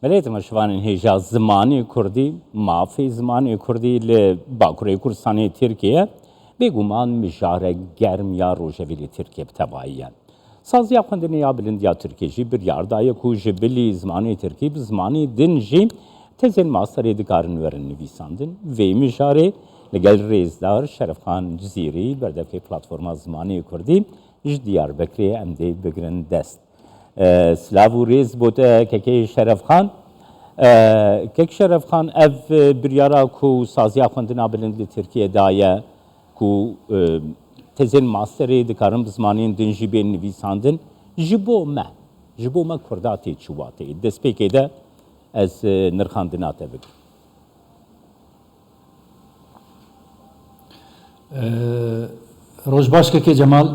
مليت مشوان هيجا زماني كردي ما في زماني كردي لباكوري كردستاني تركيا بيقومان مجارة گرم یا روجویلی ترکیه بتبعیه. سازیا خوندنی یا بلندیا ترکیه جی بر یاردای کو جبلی زمانی ترکیه بزمانی دن جی تزین ماستری دکارن ورن نویساندن و مجاره لگل ریزدار شرفخان جزیری بردفع پلاتفورما زمانی کردی جدیار بکری امده بگرن دست. سلاو ریز بود که شرفخان که شرفخان اف بریارا کو سازیا خوندنا بلندی ترکیه دایه کو تزین ماستری دکارن بزمانین دنجی بین نویساندن جبو ما کرداتی چواتی دست پیکی ده از نرخاندناته بگم. روز باش که جمال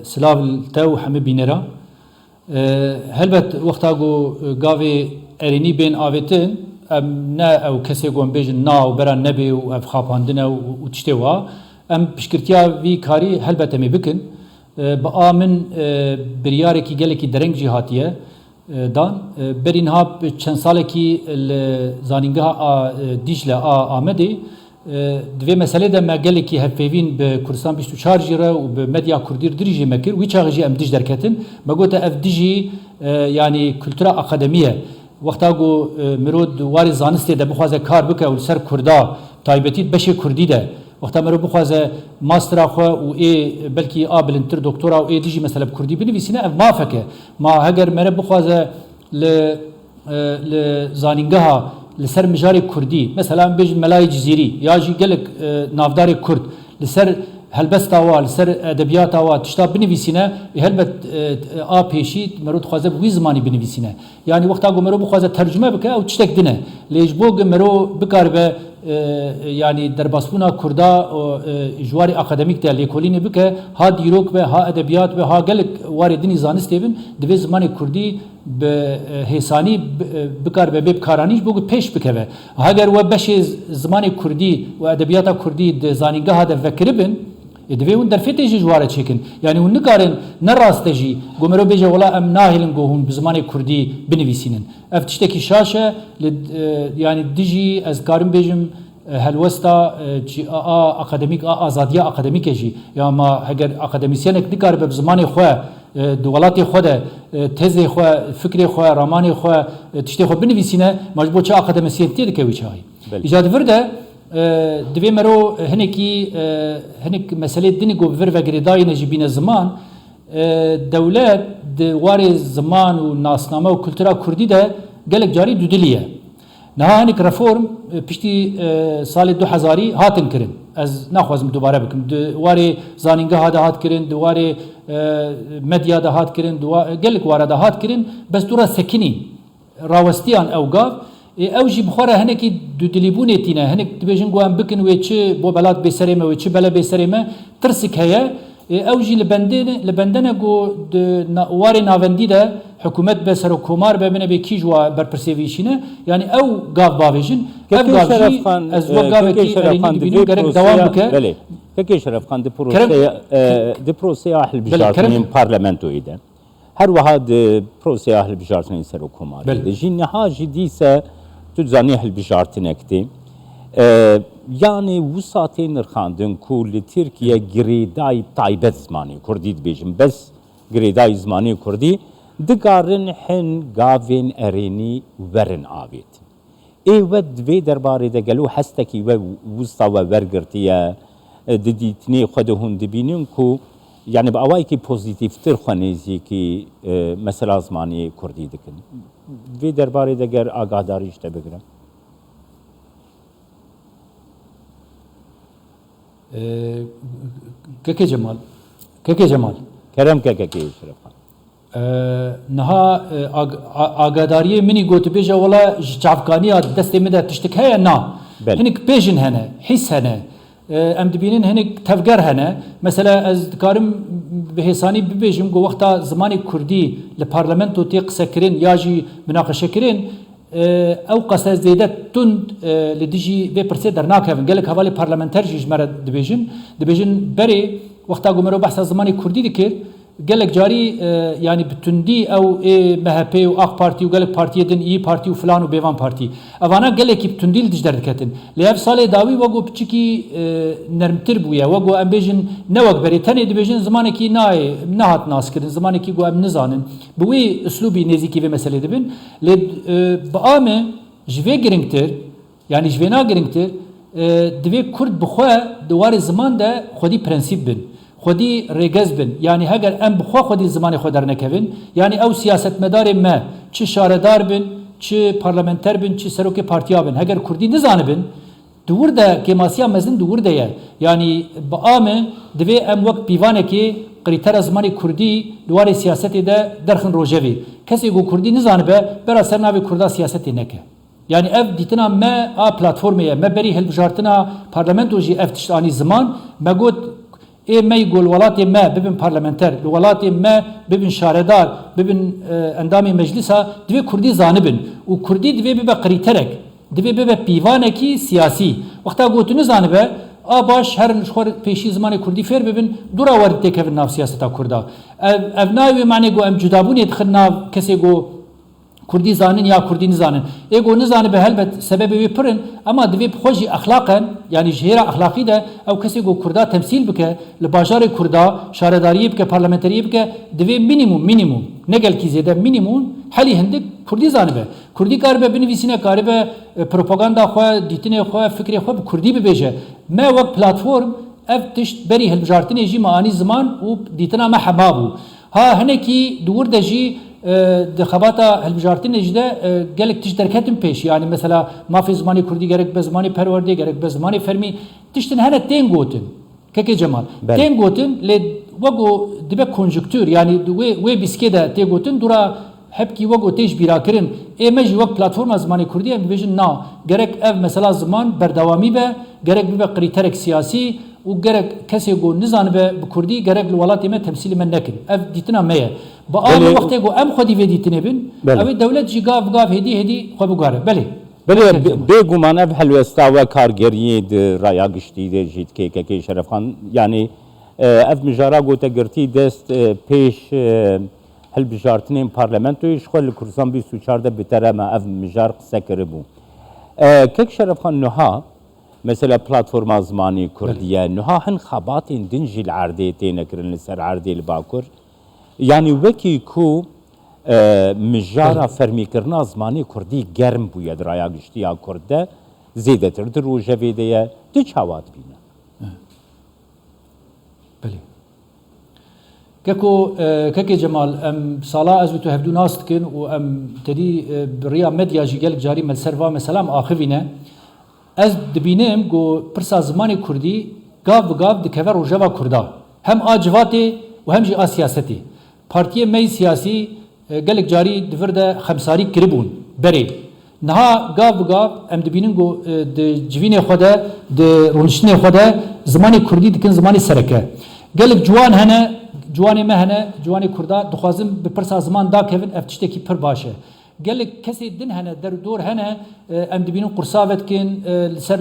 سلاو تو همه بینرا هلبت وقتا گو گاوی ارینی بین آویتن نه او کسی گوم بیجن نا و بران نبی و اف خاپاندنه و تشتوا ام پشکرتیا وی کاری هلبت می بکن با آمن بریاره کی گله کی درنگ جهاتیه دان برینها چند ساله کی زانینگاه دیجله آمده دوی مسئله ده مگلی که هفیوین به کردستان 24 جره و به مدیا کردی دریجی مکر وی چاغجی ام دیج درکتن مگوت اف دیجی یعنی کلتورا اکادمیه وقتا گو مرود واری زانسته ده بخوازه کار بکه و سر کردا تایبتیت بشه کردی ده وقتا مرود بخوازه ماسترا خو و ای بلکی آبلنتر دکتورا و ای دیجی مثلا کردی بنویسینه اف مافکه ما هگر مرود بخوازه ل زانینگاه لسر مجاری کردی مثلا بیج ملای جزیری یا جی گلک نافدار کرد لسر هلبستا و لسر ادبیات و تشتا بنویسینه هلبت پیشید مرود خوازه بوی زمانی بنویسینه یعنی وقتا گو مرو بخوازه ترجمه بکه او تشتک دنه لیج بوگ مرو بکار به yani derbasbuna kurda jwari akademik de lekolini bike ha dîrok ve ha edebiyat ve ha gelek warê dinî zanistê bin divê zimanê Kurdî bi hêsanî bikar be bê karanî bû pêş bikeve heger we beşê zimanê Kurdî ve edebiyata Kurdî di zanîngeha de vekiribin divê hûn derfetê jî ji ware çêkin yani hûn nikarin ne rast e jî got mirov bêje wela em nahêlin got hûn bi zimanê Kurdî binivîsînin ev tiştekî şaş e yani dijî ez karim bêjim helwesta akademik azadiya akademik jî ya ma heger akademisyenek nikar be bi zimanê xwe di welatê xwe de tezê xwe fikrê xwe ramanê xwe tiştê xwe binivîsîne ma ji bo çi akademisyen tê dike wî çayî îca divir de divê mero hinek meselê dinî got vir vegirêdayîne jî bîne ziman dewlet di warê ziman û nasname û kultura Kurdî de gelek carî dudilî ye niha hinek reform piştî salê 2000 hatin kirin ez naxwazim dubare bikim di warê zanîngeha de hat kirin di warê medya de hat kirin gelek ware de hat kirin bes dûra sekinî rawestiyan ew gav ew jî bixwara hinekî dudilîbûnê tîne hinek dibêjin got em bikin wê çi bo belat bêserê me wê çi bele bêserê me tirsik heye ew jî li bendene got di warê navendî de hikûmet be serokkomar be bine bê kî ji wa berpirsê vîşîne yani ew gav bavêjin ev gav jî ez we gavekî erênî dibînim gerek dewam bike Peki Şerefkan di proseya hilbijartinên parlamentoyê de her wiha di proseya hilbijartinên serokkomarê de jî niha jî dîse tu zanî hilbijartinek tê yani wisa tê nirxandin ku li Tirkiye girêdayî taybet zimanê Kurdî dibêjin bes girêdayî zimanê Kurdî dikarin hin gavên erênî werin avêtin ê we divê derbarê de gelo hestekî we wisa we wergirtiye di dîtinê xwe de hûn dibînin ku yani bi awayekî pozîtîftir xwe nêzîkî mesela zimanê Kurdî dikin vê derbarê de ger agadarî ji te bigirin Keke Cemal kerem kekekê Şerefkan niha agadariyê minî gotibêje wela ji çavkaniya destê min de tiştek heye na hinek pêjin hene hîs hene em dibînin hinek tevger hene mesela ez dikarim bi hêsanî bibêjim got wexta zimanê Kurdî li parlamento tê qisekirin ya jî münaqeşekirin ew qese zêde tund li dijî vê pirsê dernakevin gelek hevalê parlamenter jî ji me re dibêjin berê wexta got mirov behsa zimanê Kurdî dikir gelek cari yani bütündî ew MHP û AK Parti û gelek partiyê din İYİ Parti û filan û bêvan partî evana gelekî bütündî li dijber diketin lê ev salê dawî wego piçikî nermtir bûye wego em bêjin ne wek berê tenê dibêjin zimanekî nayê nehat naskirin zimanekî got em nizanin bi wê üslûbî nêzîkî vê meselê dibin lê bi amê ji vê giringtir yani ji vê na giringtir divê Kurd bi xwe di warê ziman de xwedî prensîp bin خودی ریگز بن یعنی اگر ام بخوا خودی زمانی خود در نکوین یعنی او سیاستمدار ما چه شاردار بن چه پارلمانتر بن چه سروک پارتیا بن اگر کردی نزانه بن دور ده که ماسیا مزن دور ده یعنی با ام دوی ام وقت بیوانه که قریتر زمانی کردی دوار سیاستی ده درخن روجوی کسی گو کردی نزانه به برا سرناوی کردا سیاستی نکه yani ev ditina me a platformeye me beri helbjartina parlamento jî ev tiştani zaman me got me gol welatê me bibin parlamenter li welatê me bibin şaredar bibin endamê meclisa divê Kurdî zanibin û Kurdî divê bibe qrîterek divê bibe pîvanekî siyasî wexta gotû zanibe a baş her xwe pêşî zimanê Kurdî fêr bibin dura werî têkevin nav siyaseta Kurda ev nayê manê got em cudabûnê dixin nav kesê got Kurdî zanin ya Kurdî nizanin ego nizanibe helbet sebebê wê pirin ama divê xwe jî axlaqen yani ji hêra axlaqî de ew kesê got Kurda temsîl bike li bajarê Kurda şaredariyê bike parlamenteriyê bike divê minimum ne gelkî zêde minimum helî hindik Kurdî zanibe Kurdî karibe binivîsîne karibe propaganda xwe dîtinê xwe fikrê xwe bi Kurdî bibêje me wek platform ev tişt berî hilbijartinê jî me anî ziman û dîtina me hema bû ha hinekî dûr de jî خباتا هلبجارتین اجده گلک تیش درکتیم پیش yani mesela mafya zamanı Kurdi gerek be zamanı perverde gerek be zamanı fermi tiştin hene ten gotin keke Cemal ten gotin le vago dibe konjüktür yani ve biskede te gotin dura hep ki vago teş birakirin emej vak platforma zamanı Kurdi em vision na gerek ev mesela zaman berdavami be gerek be kriterek siyasi و gerek kese go nizan be bu Kurdi gerek velatê me temsîlî me nekin ev dîtina me ye ba am wextê go em xwedî vê dîtinê bin ew dewlet jî gav hedî xwe bigare belê bêguman ev helwesta we kargeriyê di raya giştî de jî kêkekê Şerefxan yani ev mijara gote girtî dest pêş hilbijartinên parlamentoyê ji xwe li Kurdistan 24 bi tere me ev mijar qise kiribû kek Şerefxan niha mesela platforma zamanı Kurdiye niha hin xebatên din jî li erdê têne kirin li ser erdê li Bakur yani wekî ku mijara fermîkirina zimanê Kurdî germ bûye di raya giştiya Kurd de zêdetir di rojevê de ye di çawa dibîne belê keko kekê Cemal em sala ez û tu hevdû nas dikin û em tedî bi rêya medya jî gelek carî me ser va meselam axivîne ez dibînim got pirsa zimanê Kurdî gav bi gav dikeve rojeva Kurda hem a civatê û hem jî a siyasetê partiyê me siyasî gelek carî divir de xemsarî kiribûn berê niha gav bi gav em dibînin got di civînê xwe de di rûniştinê xwe de zimanê Kurdî dikin zimanê sereke gelek ciwan hene ciwanê me hene ciwanê Kurda dixwazin bi pirsa ziman dakevin ev tiştekî pir baş e gelek kesê din hene derdor hene em dibînin qursa vetkin li ser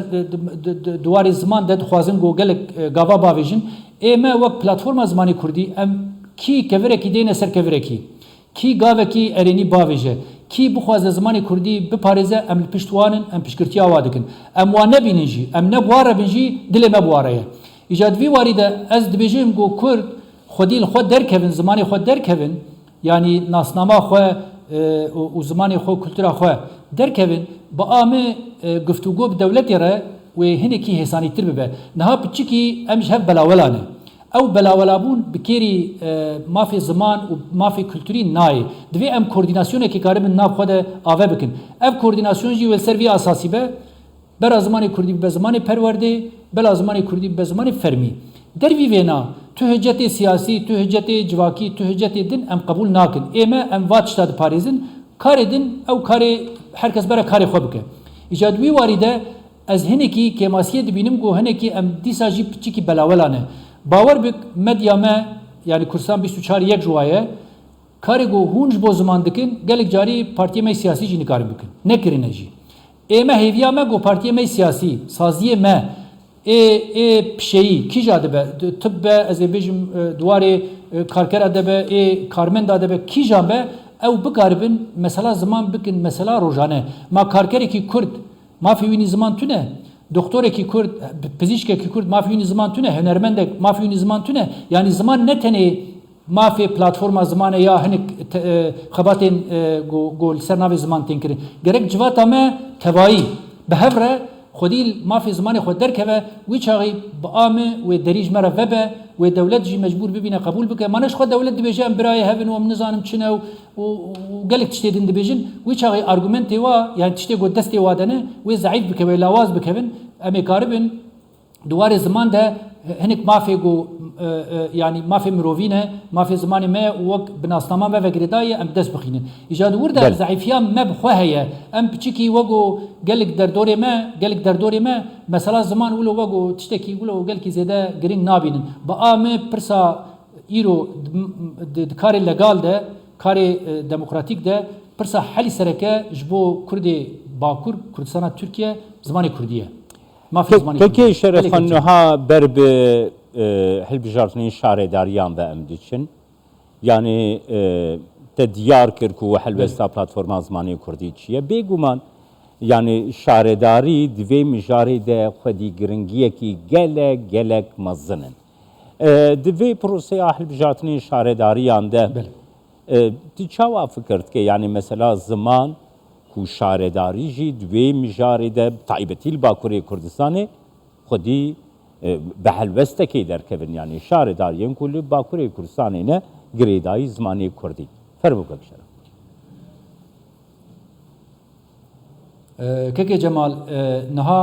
duwarê ziman de dixwazin got gelek gava bavêjin me wek platforma zimanê Kurdî em kî kevirekî dêne ser kevirekî kî gavekî erênî bavêje kî bixwaze zimanê Kurdî biparêze em li pişt wanin em piştgirtiya wa dikin em wan nebînin jî em ne buware bin jî dilê me buware ye îca di vî warî de ez dibêjim got Kurd xwedî li xwe derkevin zimanê xwe derkevin yani nasnama xwe û zimanê xwe kultura xwe derkevin bi amê guftûgo bi dewletê re wê hinekî hêsanîtir bibe niha piçikî em ji hev belawelan e ew belavelabûn bi kêrî mafê ziman û mafê kulturî nayê divê em koordînasyonekî karibin nav xwe de ave bikin ev koordînasyon jî ser vî asasî be bera zimanê Kurdî bibe zimanê perwerdê bela zimanê Kurdî bibe zimanê fermî dervî vêna tu hicetê siyasî tu hicetê civakî tu hicetê din em qebûl nakin ême em va tişta diparêzin karê din ew karê herkes bere karê xwe bike îca wî warî de ez hinekî kêmasiyê dibînim got hinekî em dîsa jî piçikî belawelan e bawer bik medya me yani Kurdistan 24 yek jiwaye karê got hûn ji bo ziman dikin gelek carî partiyê me siyasî jî nikarin bikin nekirine jî ême hêviya me got partiyê me siyasî saziyê me ای پشیی کی جاده به طب از بیشم دواره کارکر دبه ای کارمند دبه کی جابه او بقاربن مثلا زمان بکن مثلا روزانه ما کارکری کی کرد ما فی وینی زمان تونه دکتری کی کرد پزشکی کی کرد ما فی وینی زمان تونه هنرمند ما فی وینی زمان تونه یعنی زمان نتنی ما في بلاتفورما زمانه يا هنك خباتين قول سرناوي زمان تنكرين جرك جواتا ما تباي بهفره خديل ما في زمانه خد دركبه ويشاغي بقامه ودريج مره فبه ودولت جي مجبور ببينه قبول بك ماناش خد دولت دبيجان براي هبن ومنظام تشنا وقالك تشتيدن دبيجن ويشاغي ارغومنتي وا يعني تشتي قد دستي وادنه وزعيف بك ولاواز بكبن امي قاربن دوار زمان ده هنك ما في جو يعني ما في مروفينه ما في زمان ما وق بناصنامه ما فكرتاي ام دس بخينه ايجاد ورده زعيفيان ما بخوهيه ام بتشكي وقو قالك دردوري ما مثلا زمان ولو وقو تشتكي ولو قالك زياده جرين نابين بقى برسا ايرو كاري ليغال ده كاري ديمقراطيك ده برسا حل سركه جبو كردي باكور كردستان تركيا زمان كرديه ما في زمان كي شرف انها برب هالبجارتني شارەداریان بە ئەم دچن یعنی تە دیار کرد و هەلوێستا پلاتفۆرما زمانی کوردی چییە بێگومان یعنی شارەداری divê mijarê de xwedî giringiyekî gelek mezinin divê proseya hilbijartinê şarêdariyan de tu çawa fikir dike yani mesela ziman ku şarêdarî jî divê mijarê de taybetî li Bakurê Kurdistanê xwedî به هلوستکی درکبن یعنی شارەداریان کل باکوری کردستانی نه گریدایی زمانی کردی فرمو کشر كيكي جمال نها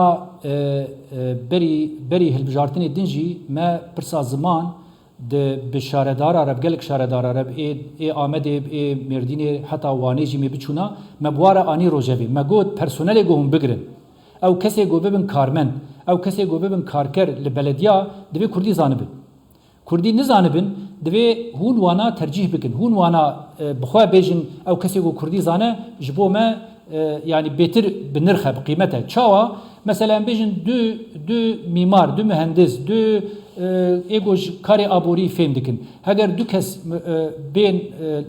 بري هالبجارتني دنجي ما برسا زمان د بشاردار عرب قالك شاردار عرب اي آمد اي مردين حتى وانيجي مي بچونا ما بوارا اني روجبي ما قود پرسونالي قوم بگرن او کسی گو ببن کارمن او کسی گو ببن کارکر لبلدیا دوی کردی زانبن کردی نزانبن دوی هون وانا ترجیح بکن هون وانا بخواه بیجن او کسی گو کردی زانه جبو ما يعني بيتر بنرخه بقيمتها تشاوا مثلا بيجن دو ميمار دو مهندس دو ايجوج كاري ابوري فين دكن هاگر دو كس بين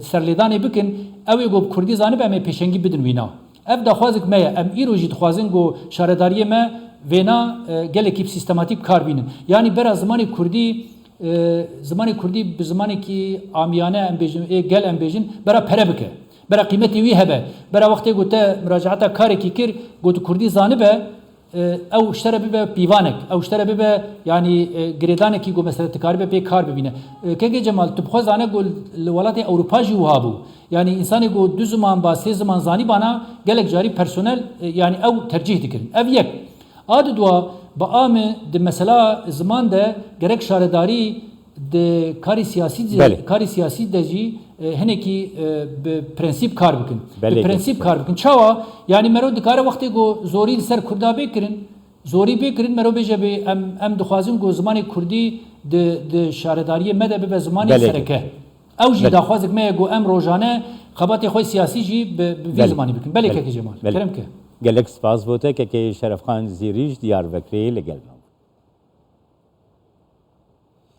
سرليداني بكن او ايجو كردي زانه به پیشنگی بدن وینا اف دا خوازك ما ام ايروجي خوازن گو شارداريه ما وینا گلکیب سیستماتیک کار بینن یعنی برای زمانی کردی به زمانی که آمیانه ام بیجن گل ام بیجن برای پره بکه برای قیمتی وی هبه برای وقتی گوته مراجعتا کاری کی کر گوت کردی زانبه او اشترى ببه بيوانك او اشترى ببه يعني جريدانك يقول مثلا تكاربه بي كار ببينه كيجي جمال تبخوز انا اقول الولايات اوروبا جي وهابو يعني انسان يقول دو زمان با سه زمان زاني بانا قالك جاري بيرسونيل يعني او ترجيح دكن افيك اد دوا بقام د مثلا زمان ده gerek شارداري د کاری سیاسی دجی هنه کی به پرنسیپ کار بکن به پرنسیپ کار بکن چاوا یعنی مرو دکاره وقتی گو زوری سر کردا بکرین زوری بکرین مرو بجه به ام دخوازم گو زمان کردی د شارداری مده به زمان سرکه او جی دخوازک ما گو ام روزانه خبات خوی سیاسی جی به زمانی بکن بله که جمال کرم که گلک سپاس بوده که شرف خان زیریش دیار بکری لگل